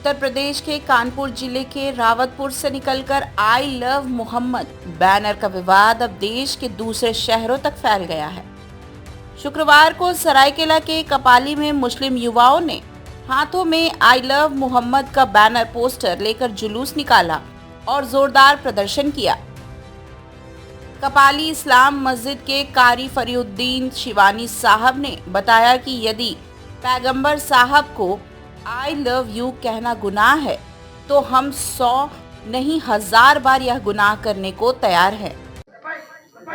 उत्तर प्रदेश के कानपुर जिले के रावतपुर से निकलकर आई लव मोहम्मद बैनर का विवाद अब देश के दूसरे शहरों तक फैल गया है। शुक्रवार को सरायकेला के कपाली में मुस्लिम युवाओं ने हाथों में आई लव मोहम्मद का बैनर पोस्टर लेकर जुलूस निकाला और जोरदार प्रदर्शन किया। कपाली इस्लाम मस्जिद के कारी फरीउद्दीन शिवानी साहब ने बताया कि यदि पैगंबर साहब को आई लव यू कहना गुनाह है तो हम 100 नहीं 1000 बार यह गुनाह करने को तैयार हैं।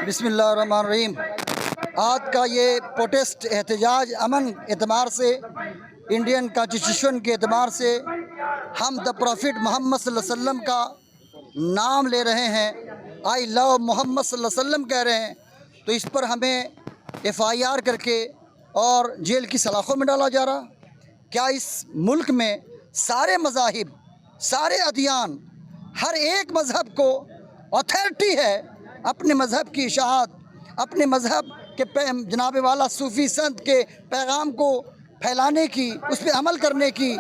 बिस्मिल्लाहिर्रहमानिर्रहीम। आज का ये प्रोटेस्ट एहतजाज अमन एतबार से, इंडियन कॉन्स्टिट्यूशन के एतबार से हम द प्रॉफिट मोहम्मद सल्लल्लाहु अलैहि वसल्लम का नाम ले रहे हैं, आई लव मोहम्मद सल्लल्लाहु अलैहि वसल्लम कह रहे हैं, तो इस पर हमें FIR करके और जेल की सलाखों में डाला जा रहा। क्या इस मुल्क में सारे मज़ाहिब, सारे अदियान, हर एक मज़हब को अथॉरिटी है अपने मज़हब की इशाअत, अपने मज़हब के जनाब वाला सूफ़ी संत के पैगाम को फैलाने की, उस पर अमल करने की,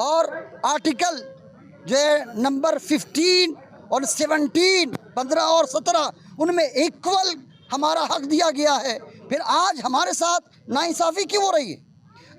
और आर्टिकल जो है नंबर 15 और 17, 15 और 17 उनमें इक्वल हमारा हक दिया गया है। फिर आज हमारे साथ नाइंसाफ़ी क्यों हो रही है?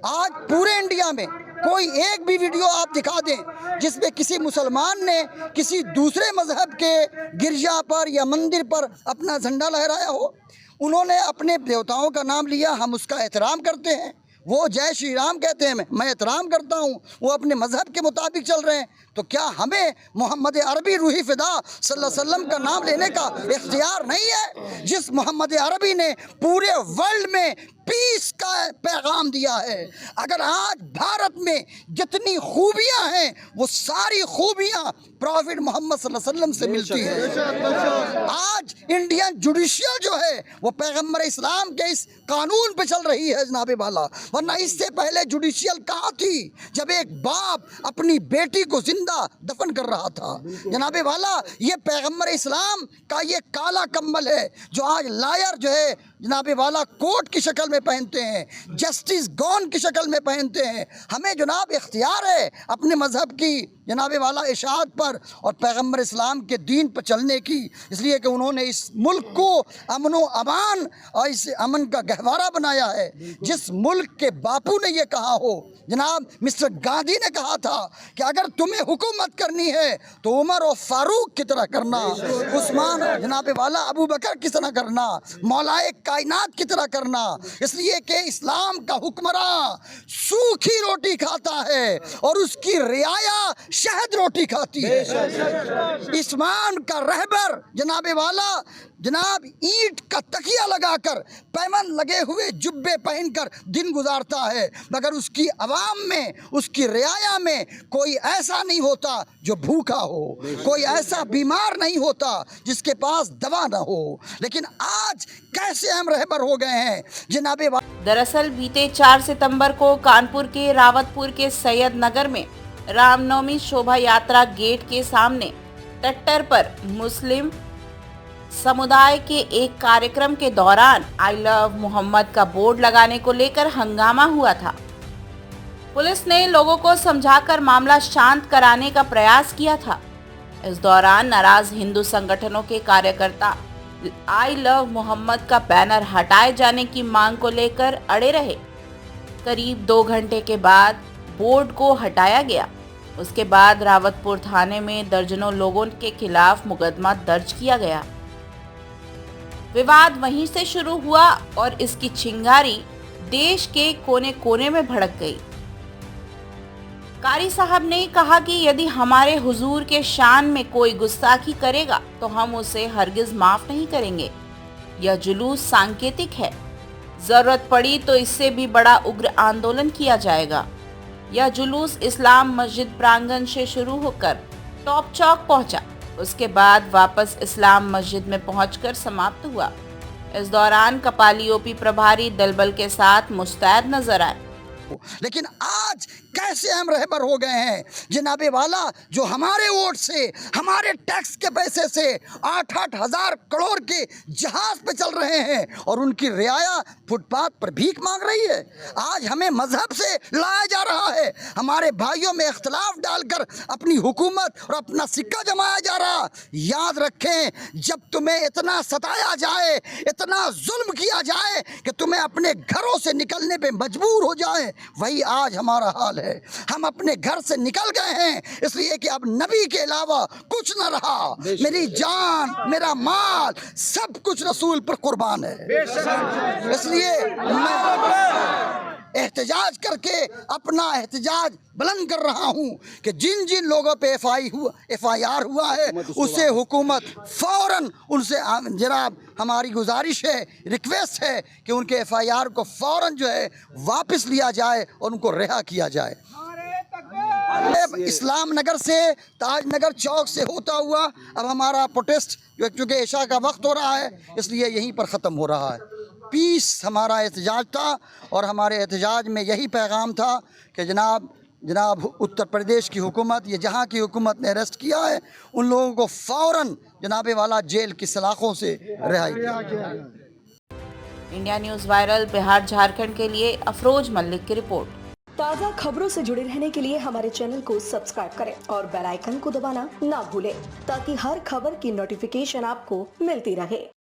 आज पूरे इंडिया में कोई एक भी वीडियो आप दिखा दें जिसमें किसी मुसलमान ने किसी दूसरे मज़हब के गिरजा पर या मंदिर पर अपना झंडा लहराया हो। उन्होंने अपने देवताओं का नाम लिया, हम उसका एहतराम करते हैं, वो जय श्री राम कहते हैं, मैं एहतराम करता हूँ, वो अपने मज़हब के मुताबिक चल रहे हैं। तो क्या हमें मोहम्मद अरबी रूही फ़िदा सल्लल्लाहु अलैहि वसल्लम का नाम लेने का इख्तियार नहीं है? जिस मोहम्मद अरबी ने पूरे वर्ल्ड में पीस का पैगाम दिया है। अगर आज भारत में जितनी खूबियाँ हैं वो सारी खूबियाँ प्रॉफिट मोहम्मद सल्लल्लाहु अलैहि वसल्लम से मिलती है। आज इंडियन जुडिशियल जो है वो पैगम्बर इस्लाम के इस कानून पे चल रही है जनाबे वाला, वरना इससे पहले जुडिशियल कहाँ थी जब एक बाप अपनी बेटी को जिंदा दफन कर रहा था? जनाबे वाला ये पैगम्बर इस्लाम का ये काला कम्बल है जो आज लायर जो है जनाबे वाला कोट की शक्ल में पहनते हैं, जस्टिस गॉन की शक्ल में पहनते हैं। हमें जनाब इख्तियार है अपने मज़हब की जनाबे वाला इशाअत पर और पैगम्बर इस्लाम के दीन पर चलने की, इसलिए कि उन्होंने इस मुल्क को अमन व अमान और इस अमन का गहवारा बनाया है। जिस मुल्क के बापू ने ये कहा हो, जनाब मिस्टर गांधी ने कहा था कि अगर तुम्हें हुकूमत करनी है तो उमर और फारूक की तरह करना, उस्मान जनाबे वाला अबू बकर की तरह करना, मौलाए कायनात की तरह करना। इसलिए कि इस्लाम का हुक्मरान सूखी रोटी खाता है और उसकी रियाया शहद रोटी खाती है। इस्लाम का रहबर जनाबे वाला जनाब ईंट का तकिया लगाकर, पैमन लगे हुए जुब्बे पहनकर दिन गुजारता है, मगर उसकी आवाम में, उसकी रियाया में कोई ऐसा नहीं होता जो भूखा हो, कोई ऐसा बीमार नहीं होता जिसके पास दवा ना हो। लेकिन आज कैसे हम रहबर हो गए हैं जनाबे। दरअसल बीते 4 सितंबर को कानपुर के रावतपुर के सैयद नगर में रामनवमी शोभा यात्रा गेट के सामने ट्रैक्टर पर मुस्लिम समुदाय के एक कार्यक्रम के दौरान आई लव मोहम्मद का बोर्ड लगाने को लेकर हंगामा हुआ था। पुलिस ने लोगों को समझाकर मामला शांत कराने का प्रयास किया था। इस दौरान नाराज हिंदू संगठनों के कार्यकर्ता आई लव मोहम्मद का बैनर हटाए जाने की मांग को लेकर अड़े रहे। करीब 2 घंटे के बाद बोर्ड को हटाया गया। उसके बाद रावतपुर थाने में दर्जनों लोगों के खिलाफ मुकदमा दर्ज किया गया। विवाद वहीं से शुरू हुआ और इसकी चिंगारी देश के कोने कोने में भड़क गई। कारी साहब ने कहा कि यदि हमारे हुजूर के शान में कोई गुस्ताखी करेगा तो हम उसे हरगिज माफ नहीं करेंगे। यह जुलूस सांकेतिक है, जरूरत पड़ी तो इससे भी बड़ा उग्र आंदोलन किया जाएगा। यह जुलूस इस्लाम मस्जिद प्रांगण से शुरू होकर टॉप चौक पहुंचा, उसके बाद वापस इस्लाम मस्जिद में पहुंचकर समाप्त हुआ। इस दौरान कपाली OP प्रभारी दलबल के साथ मुस्तैद नजर आए। लेकिन आज कैसे हम रहबर हो गए हैं जनाबे वाला, जो हमारे वोट से, हमारे टैक्स के पैसे से 8-8 हज़ार करोड़ के जहाज पे चल रहे हैं और उनकी रियाया फुटपाथ पर भीख मांग रही है। आज हमें मजहब से लाया जा रहा है, हमारे भाइयों में इख्तलाफ डालकर अपनी हुकूमत और अपना सिक्का जमाया जा रहा। याद रखें, जब तुम्हें इतना सताया जाए, इतना जुल्म किया जाए कि तुम्हें अपने घरों से निकलने पे मजबूर हो जाए, वही आज हमारा हाल है। हम अपने घर से निकल गए हैं इसलिए कि अब नबी के अलावा कुछ न रहा। मेरी जान, मेरा माल, सब कुछ रसूल पर कुर्बान है। इसलिए मैं एहतजाज करके अपना एहतजाज बुलंद कर रहा हूँ कि जिन जिन लोगों पे FIR हुआ है उसे हुकूमत फ़ौरन उनसे जनाब हमारी गुजारिश है, रिक्वेस्ट है कि उनके FIR को फ़ौरन जो है वापस लिया जाए और उनको रिहा किया जाए। इस्लाम नगर से, ताज नगर चौक से होता हुआ अब हमारा प्रोटेस्ट जो चूँकि इशा का वक्त हो रहा है इसलिए यहीं पर ख़त्म हो रहा है। पीस हमारा एहतजाज था और हमारे एहतजाज में यही पैगाम था कि जनाब उत्तर प्रदेश की हुकूमत, ये जहाँ की हुकूमत ने अरेस्ट किया है, उन लोगों को फ़ौरन जनाबे वाला जेल की सलाखों से रिहाई किया। India news viral Bihar Jharkhand के लिए अफरोज मलिक की रिपोर्ट। ताज़ा खबरों से जुड़े रहने के लिए हमारे चैनल को सब्सक्राइब करें और बेल आइकन को दबाना ना भूलें ताकि हर खबर की नोटिफिकेशन आपको मिलती रहे।